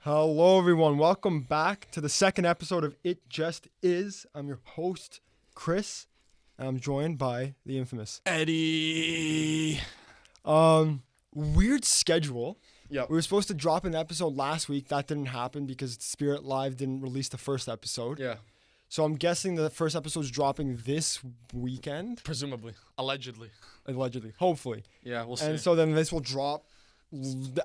Hello, everyone. Welcome back to the second episode of It Just Is. I'm your host, Chris, and I'm joined by the infamous Eddie. Weird schedule. Yeah. We were supposed to drop an episode last week. That didn't happen because Spirit Live didn't release the first episode. Yeah. So I'm guessing the first episode's dropping this weekend. Presumably. Allegedly. Hopefully. Yeah, we'll see. And so then this will drop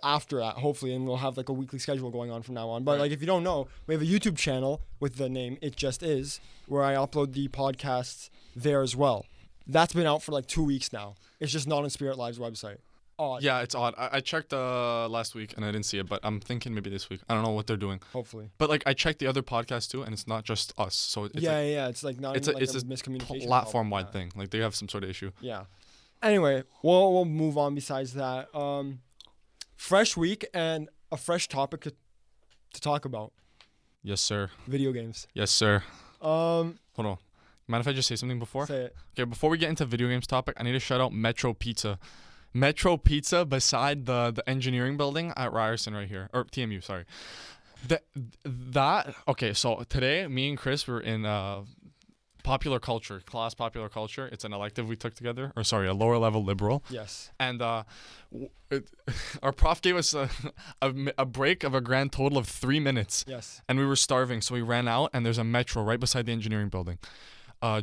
after that, hopefully, and we'll have like a weekly schedule going on from now on. But Right. like, if you don't know, we have a YouTube channel with the name It Just Is, where I upload the podcasts there as well. That's been out for like 2 weeks now. It's just not on Spirit Live's website. Odd. Yeah, it's odd. I checked last week and I didn't see it, but I'm thinking maybe this week. I don't know what they're doing. Hopefully. But like I checked the other podcasts too, and it's not just us. So it's It's like not it's even a, like it's a miscommunication. platform-wide thing. Like they have some sort of issue. Yeah. Anyway, we'll move on besides that. Fresh week and a fresh topic to talk about. Yes, sir. Video games. Yes, sir. Um, Hold on. Mind if I just say something before? Say it. Okay, before we get into video games topic, I need to shout out Metro Pizza. Metro Pizza beside the engineering building at Ryerson right here. Or TMU, sorry. Okay, so today, me and Chris were in popular culture. It's an elective we took together. Or sorry, a lower level liberal. Yes. And our prof gave us a break of a grand total of 3 minutes. Yes. And we were starving, so we ran out, and there's a Metro right beside the engineering building,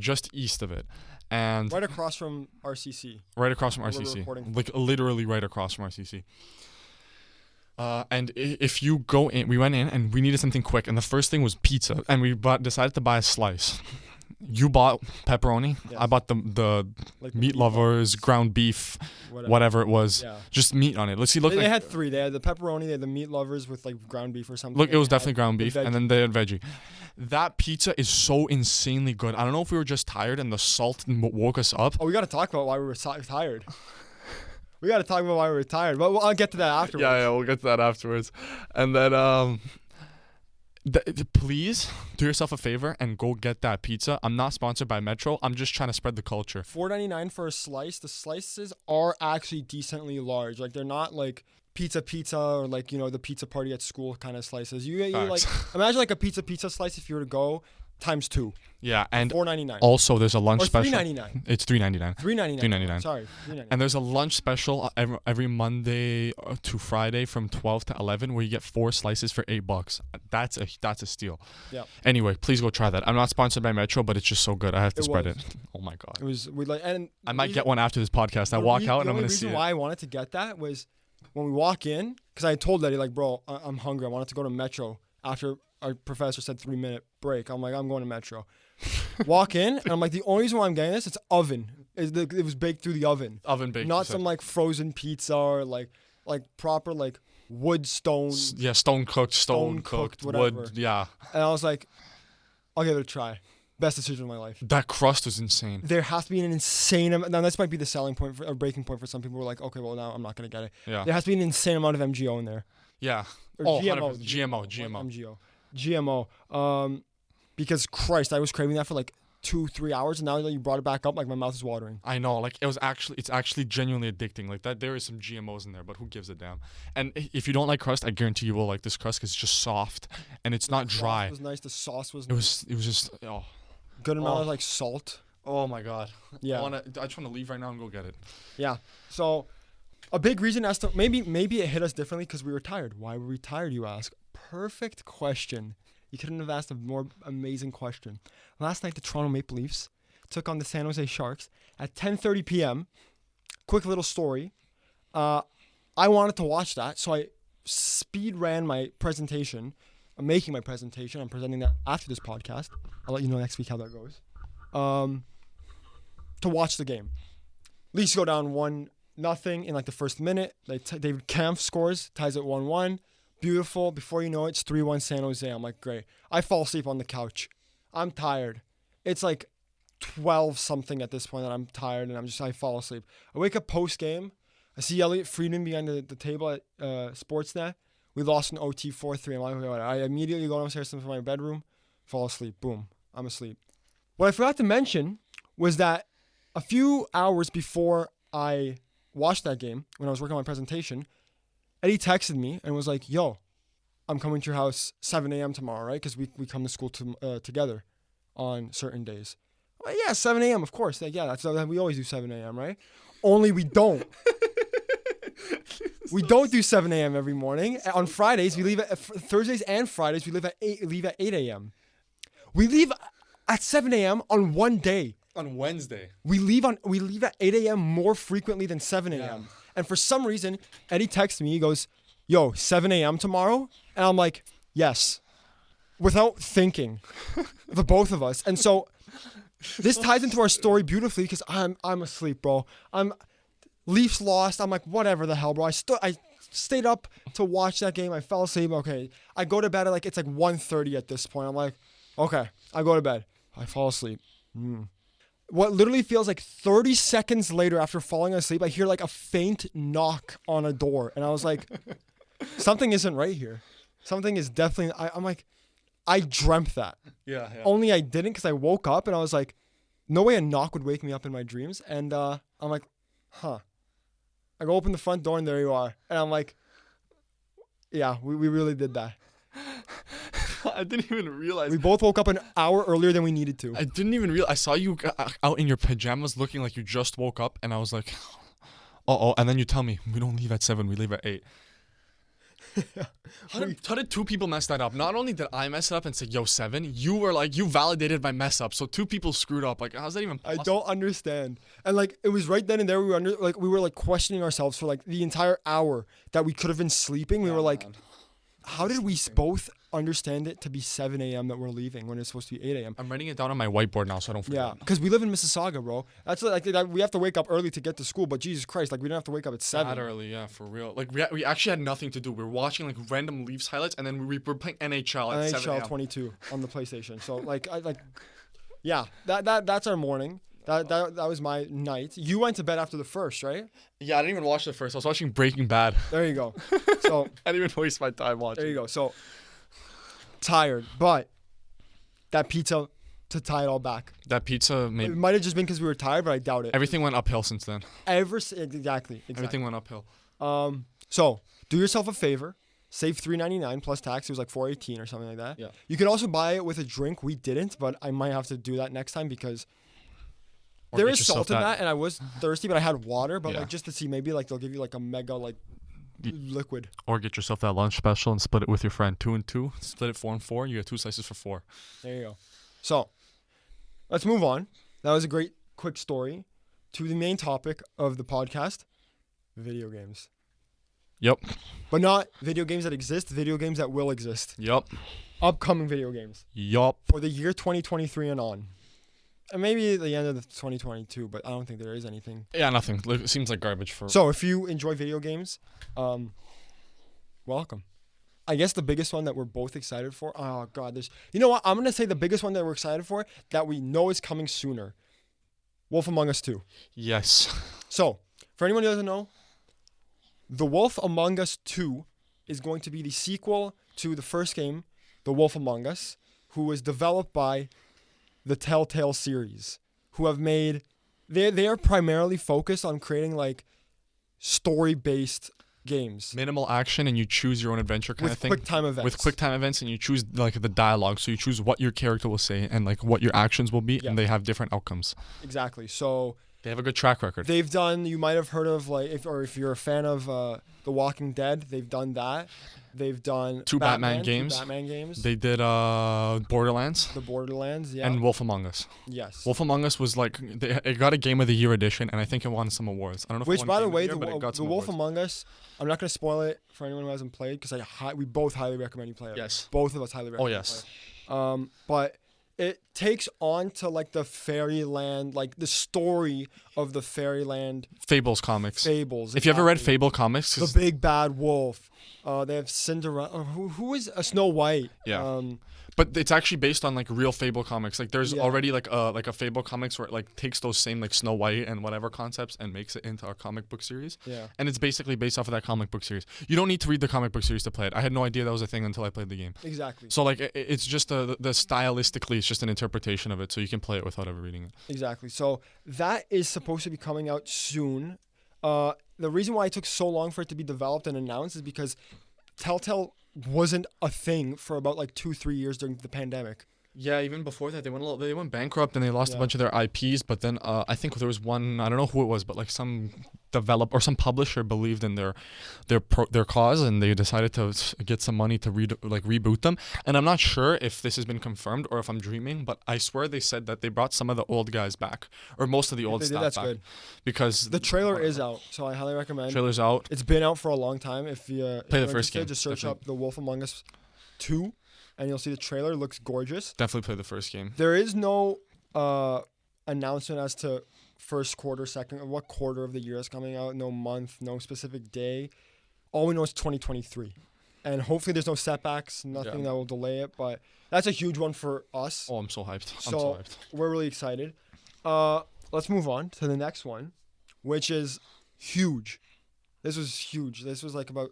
just east of it. And Right across from RCC. right across from Where we're RCC, recording. like literally right across from RCC. And if you go in, we went in and we needed something quick, and the first thing was pizza, and we decided to buy a slice. You bought pepperoni. Yes. I bought the Like the meat beef lovers, ground beef, whatever it was, Yeah. just meat on it. Let's see. Look, They had three. They had the pepperoni, they had the meat lovers with like ground beef or something. look, it and was they had definitely ground the beef, veggie. and then they had veggie. That pizza is so insanely good. I don't know if we were just tired and the salt woke us up. Oh, we got to talk about why we were tired. We got to talk about why we were tired, but I'll get to that afterwards. Yeah, we'll get to that afterwards. And then, please do yourself a favor and go get that pizza. I'm not sponsored by Metro. I'm just trying to spread the culture. $4.99 for a slice. The slices are actually decently large. Like they're not like pizza or like, you know, the pizza party at school kind of slices. You like imagine like a pizza slice if you were to go times 2. Yeah, and $4.99. also there's a lunch Or special. $3.99. It's $3.99. $3.99. Sorry, $3.99. And there's a lunch special every Monday to Friday from 12 to 11 where you get 4 slices for $8. That's a steal. Yeah. Anyway, please go try that. I'm not sponsored by Metro, but it's just so good. I have to spread was. it. Oh my god. It was and I might get one after this podcast. I walk out and I'm gonna see The reason it. why I wanted to get that was when we walk in, because I told Eddie like, bro, I'm hungry. I wanted to go to Metro after our professor said 3-minute break. I'm like, I'm going to Metro. Walk in and I'm like, the only reason why I'm getting this, it's oven. It was baked through the oven. Oven baked. Not some like frozen pizza or like proper like wood stone. Yeah, stone cooked, whatever. wood. Yeah. And I was like, I'll give it a try. Best decision of my life. That crust was insane. There has to be an insane amount. Now, this might be the selling point or breaking point for some people who are like, okay, well, now I'm not going to get it. Yeah. There has to be an insane amount of MGO in there. Yeah. Or GMO. 100% GMO. Because Christ, I was craving that for like 2-3 hours, and now that you brought it back up, like my mouth is watering. I know, like it's actually genuinely addicting. Like that, there is some GMOs in there, but who gives a damn? And if you don't like crust, I guarantee you will like this crust because it's just soft and it's not dry. It was nice. The sauce was. It was just good amount of like salt. Oh my god. Yeah. I just want to leave right now and go get it. Yeah. So, a big reason as to maybe it hit us differently because we were tired. Why were we tired? You ask. Perfect question. You couldn't have asked a more amazing question. Last night, the Toronto Maple Leafs took on the San Jose Sharks at 10:30 p.m. Quick little story. I wanted to watch that, so I speed ran my presentation. I'm making my presentation. I'm presenting that after this podcast. I'll let you know next week how that goes. To watch the game. Leafs go down 1-0 in like the first minute. David Kampf scores, ties it 1-1. Beautiful. Before you know it, it's 3-1 San Jose. I'm like, great. I fall asleep on the couch. I'm tired. It's like 12 something at this point that I'm tired and I fall asleep. I wake up post game. I see Elliot Friedman behind the table at Sportsnet. We lost an OT 4-3. I'm like, okay, I immediately go downstairs to my bedroom, fall asleep. Boom. I'm asleep. What I forgot to mention was that a few hours before I watched that game, when I was working on my presentation, Eddie texted me and was like, yo, I'm coming to your house 7 a.m. tomorrow, right? Because we come to school together on certain days. Well, yeah, 7 a.m. Of course. Like, yeah, we always do 7 a.m. Right? Only we don't. We don't do 7 a.m. every morning. On Fridays, we leave at Thursdays and Fridays. We leave at 8 a.m. We leave at 7 a.m. on one day. On Wednesday. We leave at 8 a.m. more frequently than 7 a.m. Yeah. And for some reason, Eddie texts me. He goes, "Yo, 7 a.m. tomorrow?" And I'm like, "Yes," without thinking, the both of us. And so this ties into our story beautifully because I'm asleep, bro. Leafs lost. I'm like, whatever the hell, bro. I stayed up to watch that game. I fell asleep. Okay. I go to bed at it's like 1:30 at this point. I'm like, okay. I go to bed. I fall asleep. What literally feels like 30 seconds later after falling asleep, I hear like a faint knock on a door. And I was like, something isn't right here. Something is definitely, I'm like, I dreamt that. Yeah. Only I didn't because I woke up and I was like, no way a knock would wake me up in my dreams. And I'm like, huh. I go open the front door and there you are. And I'm like, yeah, we really did that. I didn't even realize. We both woke up an hour earlier than we needed to. I didn't even realize. I saw you out in your pajamas looking like you just woke up. And I was like, uh-oh. And then you tell me, we don't leave at 7, we leave at 8. How did two people mess that up? Not only did I mess it up and say, yo, 7, you were like, you validated my mess up. So 2 people screwed up. Like, how's that even possible? I don't understand. And like, it was right then and there. We were questioning ourselves for like the entire hour that we could have been sleeping. We were like, man, how did we both understand it to be 7 a.m. that we're leaving when it's supposed to be 8 a.m.? I'm writing it down on my whiteboard now so I don't forget. Yeah, because we live in Mississauga, bro. That's like we have to wake up early to get to school, but Jesus Christ, like we didn't have to wake up at 7. Not early, yeah, for real. Like we actually had nothing to do. We were watching like random Leafs highlights, and then we were playing NHL at 7 a.m. 22 on the PlayStation. So yeah, that's our morning. That was my night. You went to bed after the first, right? Yeah, I didn't even watch the first. I was watching Breaking Bad. There you go. So I didn't even waste my time watching. There you go. So tired, but that pizza to tie it all back. That pizza made. It might have just been because we were tired, but I doubt it. Everything went uphill since then. Exactly. Everything went uphill. So do yourself a favor. Save $3.99 plus tax. It was like $4.18 or something like that. Yeah. You can also buy it with a drink. We didn't, but I might have to do that next time because Or there get is yourself salt in that, and I was thirsty, but I had water. But Yeah. like just to see, maybe like they'll give you like a mega like liquid. Or get yourself that lunch special and split it with your friend. 2 and 2. Split it 4 and 4. You get 2 slices for 4. There you go. So let's move on. That was a great quick story to the main topic of the podcast: video games. Yep. But not video games that exist, video games that will exist. Yep. Upcoming video games. Yup. For the year 2023 and on. And maybe the end of the 2022, but I don't think there is anything. Yeah, nothing. It seems like garbage for. So if you enjoy video games, welcome. I guess the biggest one that we're both excited for. Oh God, you know what? I'm gonna say the biggest one that we're excited for that we know is coming sooner. Wolf Among Us 2. Yes. So for anyone who doesn't know, The Wolf Among Us 2 is going to be the sequel to the first game, The Wolf Among Us, who was developed by the Telltale series, who have made, they are primarily focused on creating like story-based games. Minimal action and you choose your own adventure kind of thing. With quick time events. With quick time events and you choose like the dialogue. So you choose what your character will say and like what your actions will be, Yeah. and they have different outcomes. Exactly. So They have a good track record. they've done, you might have heard of like, if you're a fan of The Walking Dead, they've done that. They've done Two Batman games. They did Borderlands The Borderlands, yeah. and Wolf Among Us. Yes. Wolf Among Us was like it got a Game of the Year edition, and I think it won some awards. I don't know if Which, it won by the Game of way, Year, but it got the some Wolf awards. Among Us, I'm not going to spoil it for anyone who hasn't played because we both highly recommend you play it. Yes. Both of us highly recommend. yes. You play it. But it takes on to like the fairyland, like the story of the fairyland Fables comics. fables. If you ever read exactly. Fable comics, The Big Bad Wolf. They have Cinderella. Who is a Snow White? Yeah. but it's actually based on like real Fable comics. Like there's Yeah. already like a Fable comics where it like takes those same like Snow White and whatever concepts and makes it into a comic book series. Yeah. And it's basically based off of that comic book series. You don't need to read the comic book series to play it. I had no idea that was a thing until I played the game. Exactly. So like it's just the stylistically, it's just an interpretation of it, so you can play it without ever reading it. Exactly. So that is supposed to be coming out soon. The reason why it took so long for it to be developed and announced is because Telltale wasn't a thing for about like 2-3 years during the pandemic. Yeah, even before that, they went bankrupt and they lost a Yeah. bunch of their IPs. But then I think there was one, I don't know who it was, but like some developer or some publisher believed in their cause, and they decided to get some money to reboot them. And I'm not sure if this has been confirmed or if I'm dreaming, but I swear they said that they brought some of the old guys back, or most of the old They did, staff that's back, good. because The trailer is out, so I highly recommend. trailer's out. It's been out for a long time. If you Play if the you're first interested, game, just search definitely. up The Wolf Among Us 2, and you'll see the trailer. It looks gorgeous. Definitely play the first game. There is no announcement as to first quarter, second, what quarter of the year is coming out. No month, no specific day. All we know is 2023, and hopefully there's no setbacks, nothing that will delay it. But that's a huge one for us. Oh, I'm so hyped. I'm So so hyped. we're really excited. Let's move on to the next one, which is huge. This was huge. This was like about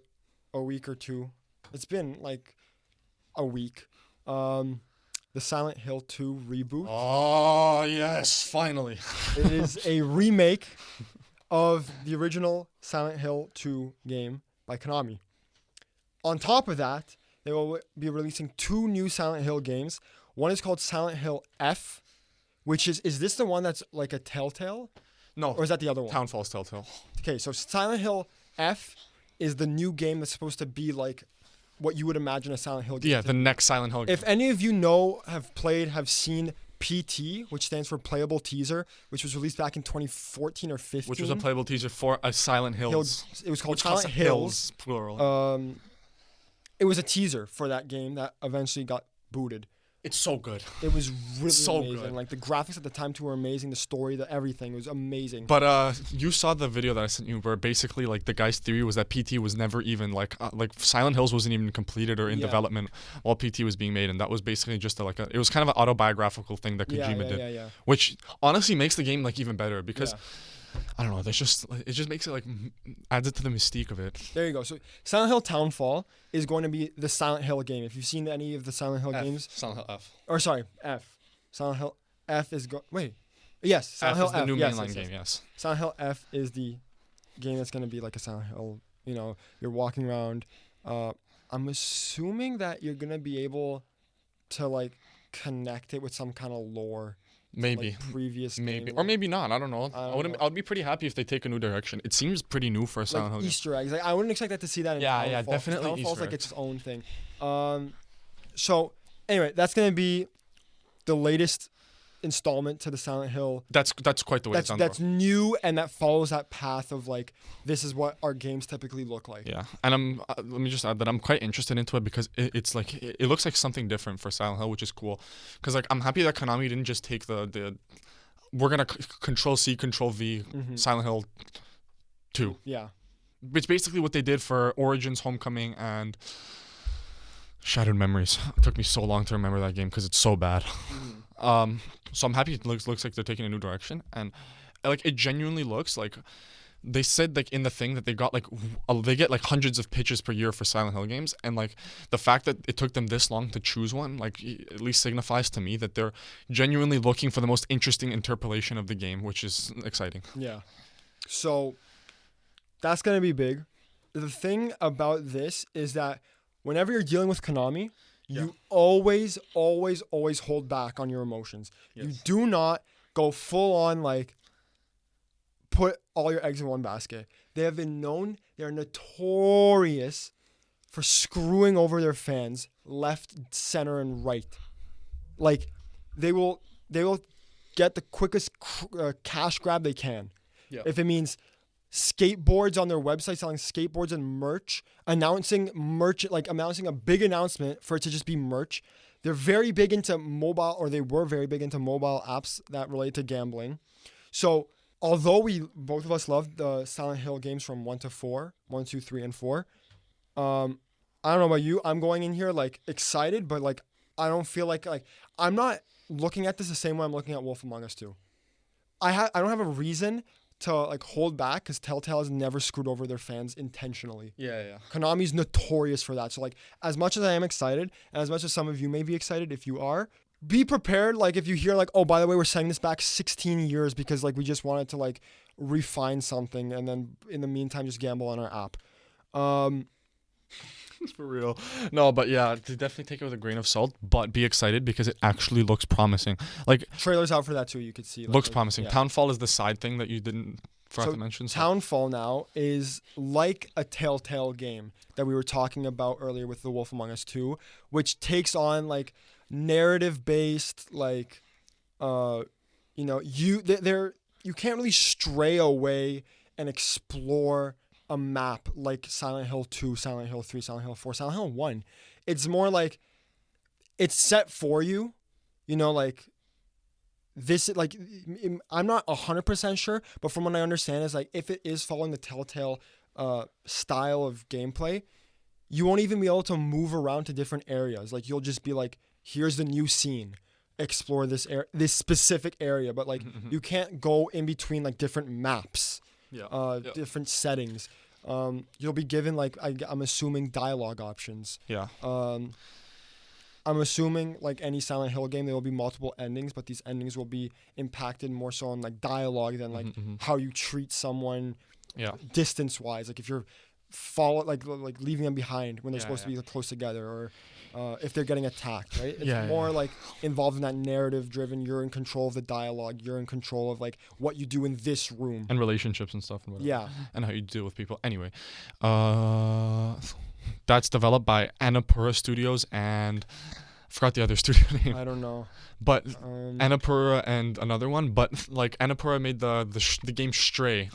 a week or two. It's been like a week. The Silent Hill 2 reboot. Oh yes, finally. It is a remake of the original Silent Hill 2 game by Konami. On top of that, they will be releasing 2 new Silent Hill games. One is called Silent Hill F, which is this the one that's like a Telltale? No, Or is that the other one? Townfall's Telltale. Okay, so Silent Hill F is the new game that's supposed to be like what you would imagine a Silent Hill game Yeah, to the be. next Silent Hill game. If any of you know, have played, have seen PT, which stands for Playable Teaser, which was released back in 2014 or 15. Which was a playable teaser for a Silent Hills. It was called Which Silent calls Hills. plural. It was a teaser for that game that eventually got booted. It's so good. It was really So amazing. good. Like the graphics at the time too were amazing. The story, everything was amazing. But you saw the video that I sent you where basically like the guy's theory was that PT was never even like Silent Hills wasn't even completed or in Yeah. development while PT was being made, and that was basically just it was kind of an autobiographical thing that Kojima did, yeah. which honestly makes the game like even better because Yeah. I don't know, it just makes it like adds it to the mystique of it. There you go. So Silent Hill Townfall is going to be the Silent Hill game. If you've seen any of the Silent Hill games, Silent Hill F. or sorry, F. Silent Hill F is Yes, Silent Hill F is the new yes, mainline yes, game. yes. Yes. Silent Hill F is the game that's going to be like a Silent Hill. You know, you're walking around. I'm assuming that you're going to be able to like connect it with some kind of lore. Maybe. Like previous Maybe game. or maybe not. I don't know. I don't know. I'd be pretty happy if they take a new direction. It seems pretty new for a Silent Hill Like game. Easter eggs. Like I wouldn't expect that to see that in Yeah, Townfall. yeah, 'cause definitely Townfall's Easter like eggs. its own thing. So anyway, that's gonna be the latest installment to the Silent Hill. That's quite the way it's done. That's though. new and that follows that path of like this is what our games typically look like. Yeah, and I'm let me just add that I'm quite interested into it because it's like it looks like something different for Silent Hill, which is cool. Because like I'm happy that Konami didn't just take the we're gonna Control C Control V Silent Hill 2. Yeah. It's basically what they did for Origins, Homecoming, and Shattered Memories. It took me so long to remember that game because it's so bad. So I'm happy it looks like they're taking a new direction, and like it genuinely looks like they said like in the thing that they got like they get like hundreds of pitches per year for Silent Hill games, and like the fact that it took them this long to choose one like at least signifies to me that they're genuinely looking for the most interesting interpolation of the game, which is exciting. Yeah. So that's going to be big. The thing about this is that whenever you're dealing with Konami, you always hold back on your emotions. Yes. You do not go full on like put all your eggs in one basket. They have been known, they're notorious for screwing over their fans left, center, and right. Like they will get the quickest cash grab they can. Yeah. If it means skateboards on their website, selling skateboards and merch, announcing a big announcement for it to just be merch. They're very big into mobile, or they were very big into mobile apps that relate to gambling. So although both of us loved the Silent Hill games from 1 to 4, 1, 2, 3, and 4, I don't know about you. I'm going in here like excited, but like I don't feel like I'm not looking at this the same way I'm looking at Wolf Among Us 2. I don't have a reason to like hold back because Telltale has never screwed over their fans intentionally. Yeah. Konami's notorious for that. So like as much as I am excited and as much as some of you may be excited, if you are, be prepared. Like if you hear like, oh, by the way, we're setting this back 16 years because like we just wanted to like refine something and then in the meantime just gamble on our app. For real. No, but yeah, to definitely take it with a grain of salt, but be excited because it actually looks promising. Like, Trailers out for that too. You could see. looks promising. Yeah. Townfall is the side thing that you didn't forgot to mention. So. Townfall now is like a Telltale game that we were talking about earlier with The Wolf Among Us 2, which takes on like narrative based, like, you can't really stray away and explore a map like Silent Hill 2, Silent Hill 3, Silent Hill 4, Silent Hill 1. It's more like it's set for you, like this, like, I'm not 100% sure, but from what I understand is like if it is following the Telltale style of gameplay, you won't even be able to move around to different areas. Like you'll just be like, here's the new scene, explore this specific area, but like you can't go in between like different maps. Different settings. You'll be given like I'm assuming dialogue options. Yeah. I'm assuming like any Silent Hill game, there will be multiple endings, but these endings will be impacted more so on like dialogue than like how you treat someone. Yeah. Distance wise, like if you're like leaving them behind when they're supposed to be close together, or if they're getting attacked, right? It's more like involved in that narrative driven. You're in control of the dialogue. You're in control of like what you do in this room and relationships and stuff. And yeah, and how you deal with people. Anyway, that's developed by Annapurna Studios and I forgot the other studio name. I don't know. But Annapurna and another one. But like Annapurna made the game Stray,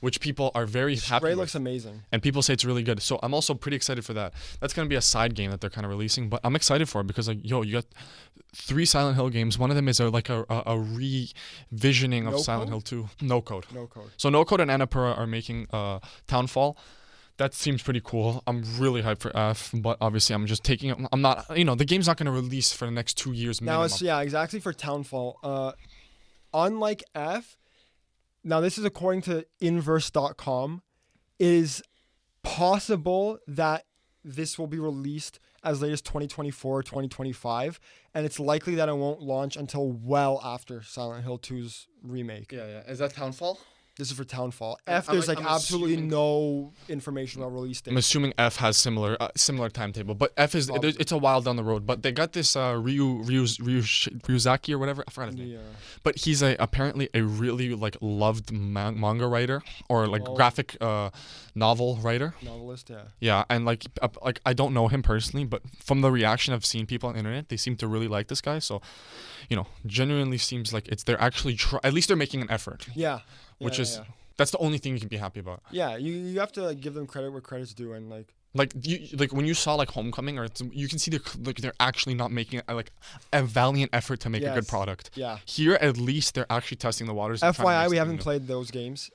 which people are very happy with. Stray looks amazing. And people say it's really good. So I'm also pretty excited for that. That's going to be a side game that they're kind of releasing. But I'm excited for it because, like, you got 3 Silent Hill games. One of them is a revisioning of Silent Hill 2. No Code. So No Code and Annapurna are making Townfall. That seems pretty cool. I'm really hyped for F, but obviously I'm just taking it. I'm not, the game's not going to release for the next 2 years minimum. Now, exactly for Townfall. Unlike F, now this is according to inverse.com, it is possible that this will be released as late as 2024 or 2025, and it's likely that it won't launch until well after Silent Hill 2's remake. Yeah. Is that Townfall? This is for Townfall. F, there's absolutely no information about release date. I'm assuming F has similar timetable, but F is it's a while down the road. But they got this Ryuzaki or whatever. I forgot his name. Yeah. But he's apparently a really like loved manga writer or like graphic novel writer. Novelist, yeah. Yeah, and like I don't know him personally, but from the reaction I've seen people on the internet, they seem to really like this guy. So, genuinely seems like they're actually at least they're making an effort. Yeah. Which is that's the only thing you can be happy about. Yeah, you have to give them credit where credit's due, and like when you saw like Homecoming, or you can see they're actually not making a valiant effort to make a good product. Yeah. Here at least they're actually testing the waters. FYI, we haven't played those games.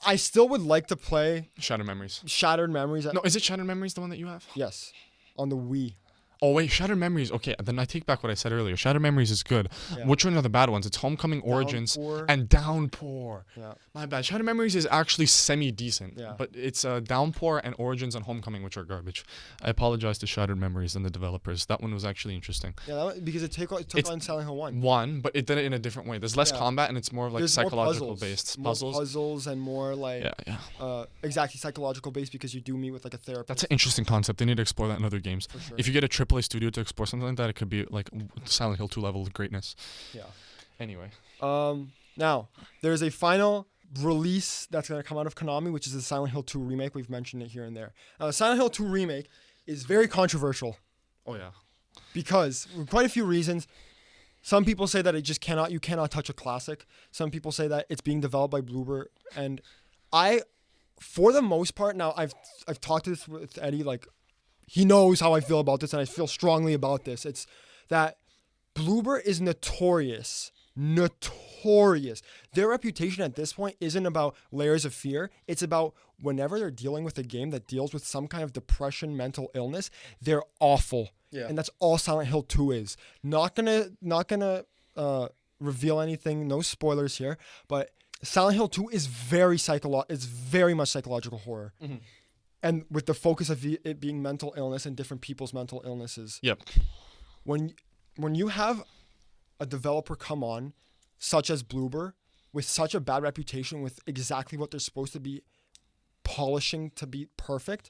I still would like to play Shattered Memories. No, is it Shattered Memories the one that you have? Yes, on the Wii. Oh wait, Shattered Memories. Okay, then I take back what I said earlier. Shattered Memories is good. Yeah. Which one are the bad ones? It's Homecoming, Origins, and Downpour. Yeah. My bad. Shattered Memories is actually semi-decent. Yeah. But it's Downpour and Origins and Homecoming, which are garbage. I apologize to Shattered Memories and the developers. That one was actually interesting. Yeah, because it took on Silent Hill 1. But it did it in a different way. There's less combat and it's more like psychological based. Puzzles and more like exactly psychological based because you do meet with like a therapist. That's an interesting concept. They need to explore that in other games. For sure. If you get a AAA studio to explore something like that, it could be like Silent Hill 2 level of greatness. Yeah. Anyway. Now, there's a final release that's going to come out of Konami, which is the Silent Hill 2 remake. We've mentioned it here and there. Silent Hill 2 remake is very controversial. Oh, yeah. Because, for quite a few reasons, some people say that you cannot touch a classic. Some people say that it's being developed by Bloober. And for the most part, now I've talked to this with Eddie, like, he knows how I feel about this, and I feel strongly about this. It's that Bloober is notorious. Their reputation at this point isn't about Layers of Fear. It's about whenever they're dealing with a game that deals with some kind of depression, mental illness, they're awful. Yeah. And that's all Silent Hill 2 is. Not gonna reveal anything. No spoilers here. But Silent Hill 2 is very much psychological horror. Mm-hmm. And with the focus of it being mental illness and different people's mental illnesses. Yep. When you have a developer come on, such as Bloober, with such a bad reputation, with exactly what they're supposed to be polishing to be perfect,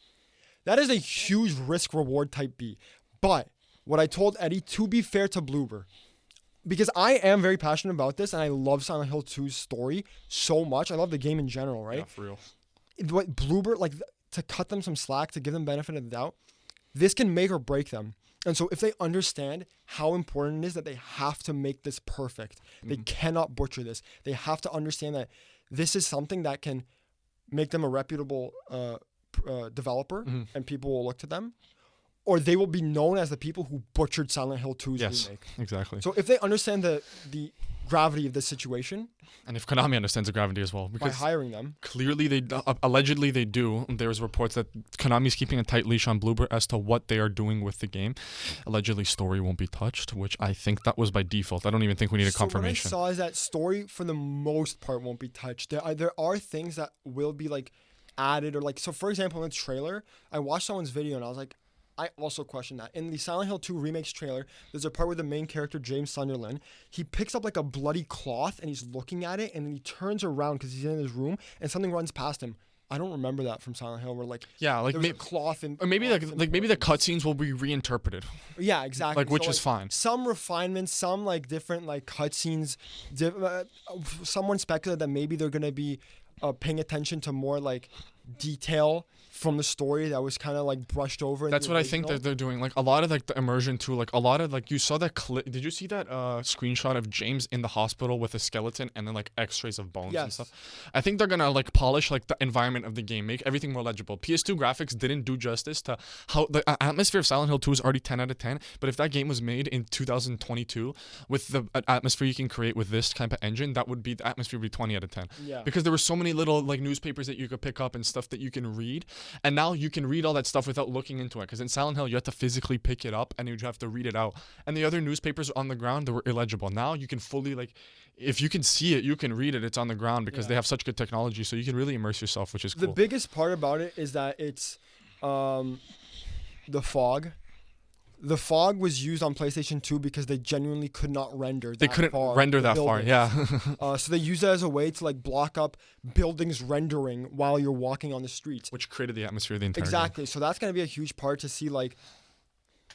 That is a huge risk reward type beat. But what I told Eddie, to be fair to Bloober, because I am very passionate about this and I love Silent Hill 2's story so much. I love the game in general, right? Yeah, for real. What Bloober, like, to cut them some slack, to give them benefit of the doubt, this can make or break them. And so if they understand how important it is that they have to make this perfect, they cannot butcher this. They have to understand that this is something that can make them a reputable developer and people will look to them. Or they will be known as the people who butchered Silent Hill 2's remake. Exactly. So if they understand the gravity of this situation, and if Konami understands the gravity as well, because by hiring them, clearly allegedly they do. There's reports that Konami's keeping a tight leash on Bloober as to what they are doing with the game. Allegedly, story won't be touched, which I think that was by default. I don't even think we need a confirmation. What I saw is that story for the most part won't be touched. There are things that will be like added or like, so for example in the trailer, I watched someone's video and I was like, I also question that. In the Silent Hill 2 Remake's trailer, there's a part where the main character, James Sunderland, he picks up like a bloody cloth and he's looking at it and then he turns around because he's in his room and something runs past him. I don't remember that from Silent Hill where like like there's a cloth and or maybe maybe the cutscenes will be reinterpreted. Yeah, exactly. Like which is fine. Some refinements, some like different like cutscenes. Someone speculated that maybe they're gonna be paying attention to more like detail from the story that was kind of like brushed over. That's what I think that they're doing. Like a lot of like the immersion too. Like a lot of like you saw that clip. Did you see that screenshot of James in the hospital with a skeleton and then like X-rays of bones and stuff? I think they're gonna like polish like the environment of the game, make everything more legible. PS2 graphics didn't do justice to how the atmosphere of Silent Hill 2 is already 10 out of 10. But if that game was made in 2022 with the atmosphere you can create with this type of engine, that would be the atmosphere would be 20 out of 10. Yeah. Because there were so many little like newspapers that you could pick up and stuff that you can read. And now you can read all that stuff without looking into it. Because in Silent Hill, you have to physically pick it up and you have to read it out. And the other newspapers on the ground, they were illegible. Now you can fully, like, if you can see it, you can read it. It's on the ground because they have such good technology. So you can really immerse yourself, which is cool. The biggest part about it is that it's the fog. The fog was used on PlayStation 2 because they genuinely could not render that far. They couldn't render that far, yeah. So they used it as a way to like block up buildings rendering while you're walking on the streets. Which created the atmosphere of the entire Exactly. game. So that's going to be a huge part to see like...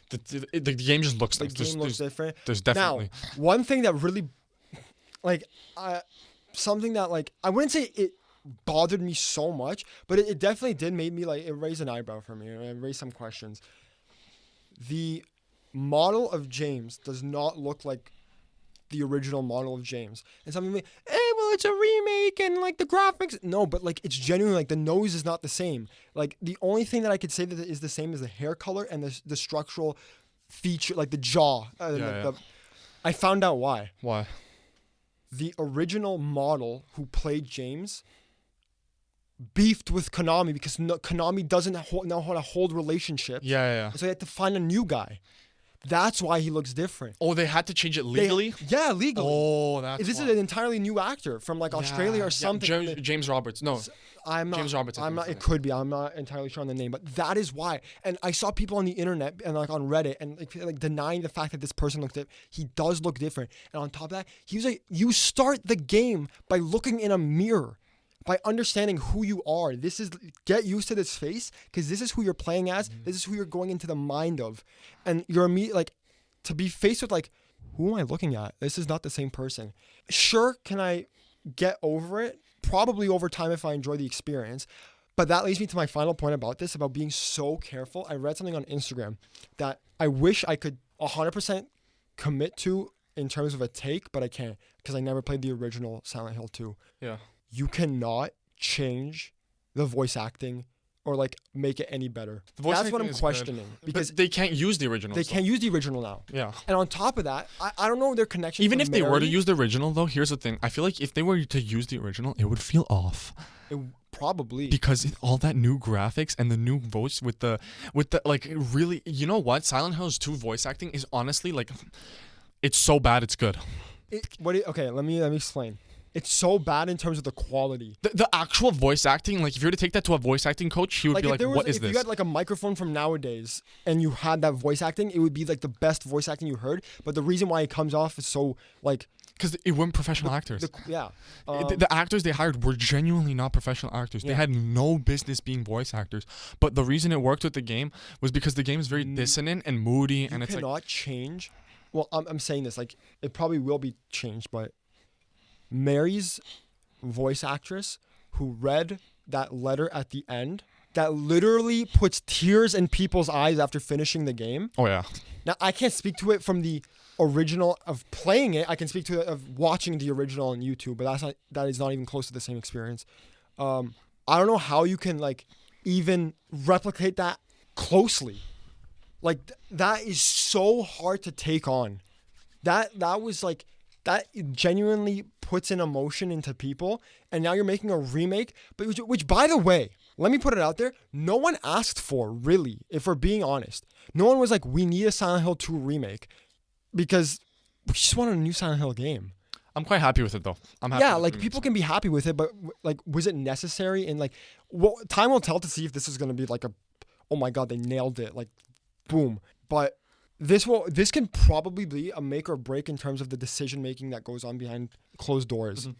The game just looks nice. The game looks different. There's definitely... Now, one thing that really... Like, something that like... I wouldn't say it bothered me so much, but it definitely did make me like... It raised an eyebrow for me. It raised some questions. The model of James does not look like the original model of James. And some people well, it's a remake and like the graphics. No, but like it's genuinely like the nose is not the same. Like the only thing that I could say that is the same is the hair color and the structural feature, like the jaw. I found out why. Why? The original model who played James beefed with Konami because Konami doesn't know how to hold relationships. Yeah. So they had to find a new guy. That's why he looks different. Oh, they had to change it legally? Legally. Oh, that's This is an entirely new actor from like Australia or something. James Roberts. No. James Roberts. It could be. I'm not entirely sure on the name, but that is why. And I saw people on the internet and like on Reddit and like denying the fact that this person looks different. He does look different. And on top of that, he was like, you start the game by looking in a mirror. By understanding who you are. Get used to this face because this is who you're playing as. This is who you're going into the mind of. And you're immediately like, to be faced with like, who am I looking at? This is not the same person. Sure, can I get over it? Probably over time if I enjoy the experience. But that leads me to my final point about this, about being so careful. I read something on Instagram that I wish I could 100% commit to in terms of a take, but I can't because I never played the original Silent Hill 2. Yeah. You cannot change the voice acting or like make it any better. That's what I'm questioning because they can't use the original. They can't use the original now. Yeah. And on top of that, I don't know their connection. Even if they were to use the original, though, here's the thing: I feel like if they were to use the original, it would feel off. Probably because all that new graphics and the new voice with the like really, you know what? Silent Hill's 2 voice acting is honestly like, it's so bad it's good. Okay, let me explain. It's so bad in terms of the quality. The actual voice acting, like if you were to take that to a voice acting coach, he would be like, what is this? If you had like a microphone from nowadays and you had that voice acting, it would be like the best voice acting you heard. But the reason why it comes off is so like Because it weren't professional actors. Yeah. The actors they hired were genuinely not professional actors. They had no business being voice actors. But the reason it worked with the game was because the game is very dissonant and moody, and it's cannot change. Well, I'm saying this like it probably will be changed, but Mary's voice actress who read that letter at the end that literally puts tears in people's eyes after finishing the game. Oh yeah. Now I can't speak to it from the original of playing it. I can speak to it of watching the original on YouTube, but that is not even close to the same experience. I don't know how you can like even replicate that closely. Like that is so hard to take on. That was like that genuinely puts an emotion into people, and now you're making a remake, but which by the way, let me put it out there, no one asked for, really, if we're being honest. No one was like, we need a Silent Hill 2 remake, because we just want a new Silent Hill game. I'm quite happy with it though. I'm happy. Yeah, like people can be happy with it, but like, was it necessary? And like, well, time will tell to see if this is gonna be like oh my god, they nailed it, like, boom. But this can probably be a make or break in terms of the decision making that goes on behind closed doors. Mm-hmm.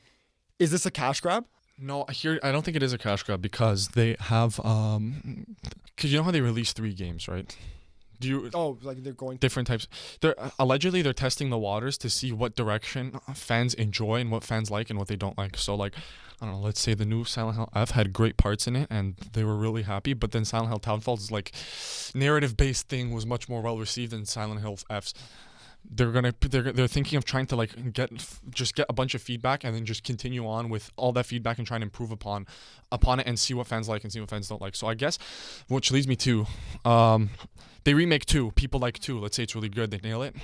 Is this a cash grab? No, I don't think it is a cash grab because they have because you know how they release 3 games, right? Like they're going different types. They're allegedly testing the waters to see what direction fans enjoy and what fans like and what they don't like. So like, I don't know, let's say the new Silent Hill F had great parts in it and they were really happy, but then Silent Hill Townfall's like narrative based thing was much more well received than Silent Hill F's. They're thinking of trying to like get a bunch of feedback and then just continue on with all that feedback and try and improve upon it and see what fans like and see what fans don't like. So I guess, which leads me to they remake 2. People like 2. Let's say it's really good. They nail it.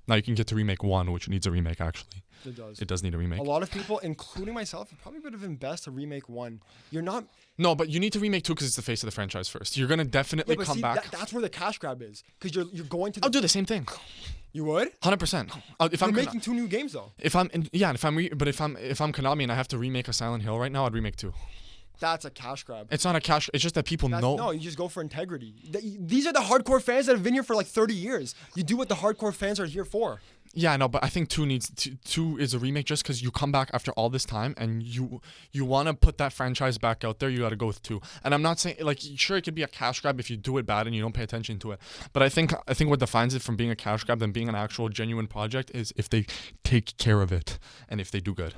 Now you can get to remake 1, which needs a remake actually. It does. It does need a remake. A lot of people, including myself, probably would have been best to remake 1. You're not. No, but you need to remake 2 because it's the face of the franchise first. You're gonna definitely come back. That's where the cash grab is, because you're going to. I'll do the same thing. You would? 100%. If You're I'm making 2 new games though. If I'm Konami and I have to remake a Silent Hill right now, I'd remake 2. That's a cash grab. It's not a cash. It's just that people know. No, you just go for integrity. These are the hardcore fans that have been here for like 30 years. You do what the hardcore fans are here for. Yeah, I know, but I think 2 is a remake just because you come back after all this time and you want to put that franchise back out there. You got to go with 2. And I'm not saying like sure it could be a cash grab if you do it bad and you don't pay attention to it. But I think what defines it from being a cash grab than being an actual genuine project is if they take care of it and if they do good.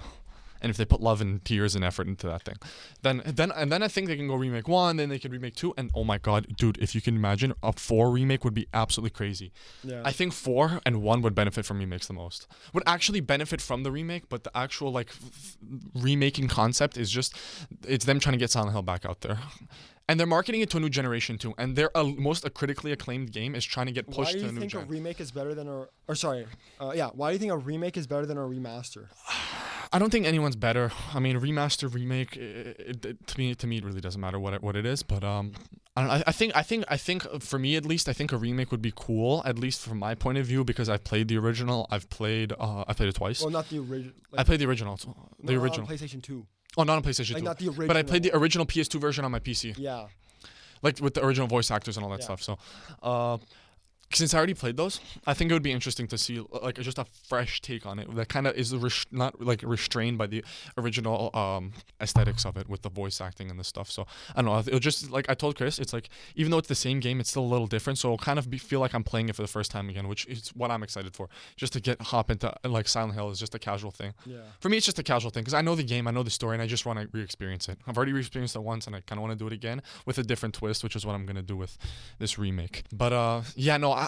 And if they put love and tears and effort into that thing, then I think they can go remake 1, then they can remake 2, and oh my god, dude, if you can imagine, a 4 remake would be absolutely crazy. Yeah. I think 4 and 1 would benefit from remakes the most. Would actually benefit from the remake, but the actual like remaking concept is just it's them trying to get Silent Hill back out there. And they're marketing it to a new generation too. And their most critically acclaimed game is trying to get pushed to a new gen. Why do you think a remake is better than why do you think a remake is better than a remaster? I don't think anyone's better. I mean, remaster, remake, to me, it really doesn't matter what it is. But I think for me at least, I think a remake would be cool, at least from my point of view, because I've played the original. I played it twice. Well, not the original. I played the original. The original. On PlayStation 2. Oh, not on PlayStation 2. Not the original. But I played the original PS2 version on my PC. Yeah. Like with the original voice actors and all that stuff. So, since I already played those, I think it would be interesting to see like just a fresh take on it that kind of is not like restrained by the original aesthetics of it with the voice acting and the stuff. So I don't know. It'll just like I told Chris, it's like even though it's the same game, it's still a little different. So it'll kind of feel like I'm playing it for the first time again, which is what I'm excited for. Just to hop into like Silent Hill is just a casual thing. Yeah. For me, it's just a casual thing because I know the game, I know the story, and I just want to re-experience it. I've already re-experienced it once, and I kind of want to do it again with a different twist, which is what I'm gonna do with this remake. But yeah, no.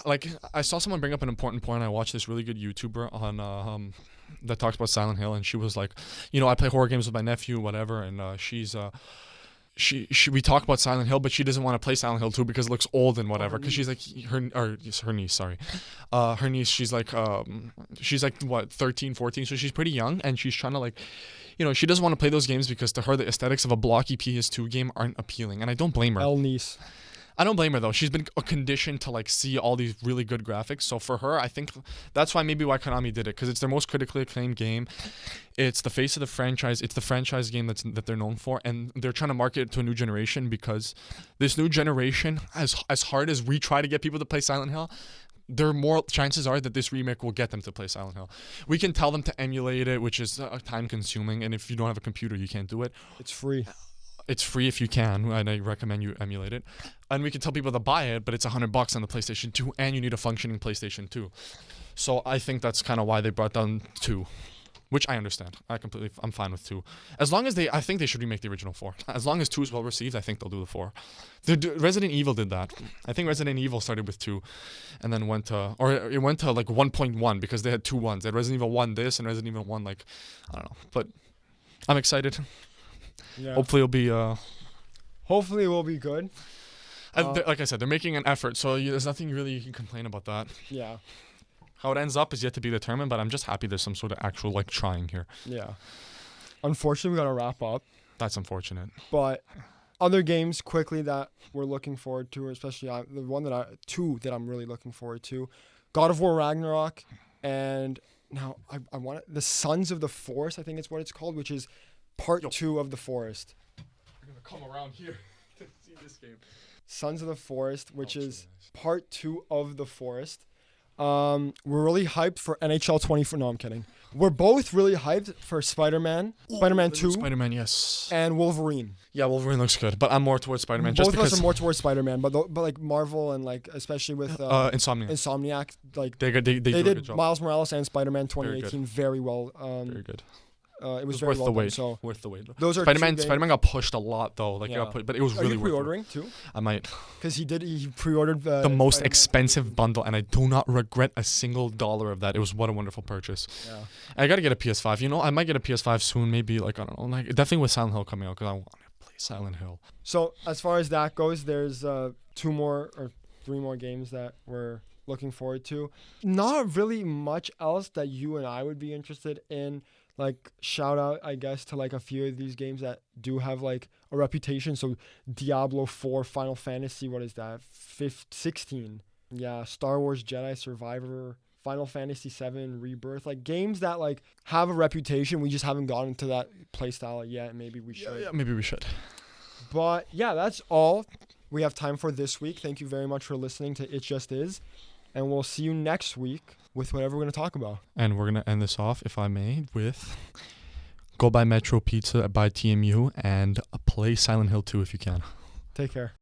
I saw someone bring up an important point. I watched this really good YouTuber on that talks about Silent Hill, and she was like, I play horror games with my nephew, whatever, and we talk about Silent Hill, but she doesn't want to play Silent Hill 2 because it looks old and whatever. Because she's like her niece, sorry, her niece. She's like what 13, 14, so she's pretty young, and she's trying to like. She doesn't want to play those games because to her the aesthetics of a blocky PS2 game aren't appealing, and I don't blame her. Niece. I don't blame her though. She's been conditioned to like see all these really good graphics. So for her, I think that's why Konami did it, because it's their most critically acclaimed game. It's the face of the franchise. It's the franchise game that they're known for, and they're trying to market it to a new generation because this new generation, as hard as we try to get people to play Silent Hill, there are more chances are that this remake will get them to play Silent Hill. We can tell them to emulate it, which is time consuming, and if you don't have a computer, you can't do it. It's free. It's free if you can, and I recommend you emulate it. And we can tell people to buy it, but it's $100 on the PlayStation 2, and you need a functioning PlayStation 2. So I think that's kind of why they brought down 2. Which I understand. I'm fine with 2. As long as I think they should remake the original 4. As long as 2 is well received, I think they'll do the 4. Resident Evil did that. I think Resident Evil started with 2, and then went to like 1.1 because they had 2 1s. They had Resident Evil 1 this and Resident Evil 1 like, I don't know. But I'm excited. Yeah. Hopefully Hopefully it will be good. Like I said, they're making an effort, so there's nothing really you can complain about that. Yeah. How it ends up is yet to be determined, but I'm just happy there's some sort of actual like trying here. Yeah. Unfortunately, we got to wrap up. That's unfortunate. But other games quickly that we're looking forward to, especially two that I'm really looking forward to, God of War Ragnarok, and now I want the Sons of the Forest. I think it's what it's called, which is part 2 of the Forest. We're gonna come around here to see this game. Sons of the Forest, which is part 2 of the Forest. We're really hyped for NHL 24. No, I'm kidding. We're both really hyped for Spider-Man 2, Spider-Man, yes, and Wolverine. Yeah, Wolverine looks good, but I'm more towards Spider-Man. Both of us are more towards Spider-Man, but like Marvel and like especially with Insomniac, like they did Miles Morales and Spider-Man 2018 very well. Very good. It was very worth well the done, wait. So worth the wait. Those are Spider-Man got pushed a lot though. Like but it was really worth it. Are you pre-ordering too? I might. Because he pre-ordered the most Spider-Man expensive bundle, and I do not regret a single dollar of that. It was what a wonderful purchase. Yeah. I gotta get a PS5. You know, I might get a PS5 soon. Maybe like I don't know. Like definitely with Silent Hill coming out because I want to play Silent Hill. So as far as that goes, there's 2 more or 3 more games that we're looking forward to. Not really much else that you and I would be interested in. Like shout out, I guess, to like a few of these games that do have like a reputation. So Diablo 4, Final Fantasy, what is that? 16. Yeah, Star Wars Jedi Survivor, Final Fantasy 7 Rebirth. Like games that like have a reputation. We just haven't gotten to that playstyle yet. Maybe we should. Yeah, maybe we should. But yeah, that's all we have time for this week. Thank you very much for listening to It Just Is. And we'll see you next week with whatever we're going to talk about. And we're going to end this off, if I may, with go buy Metro Pizza, buy TMU, and play Silent Hill 2 if you can. Take care.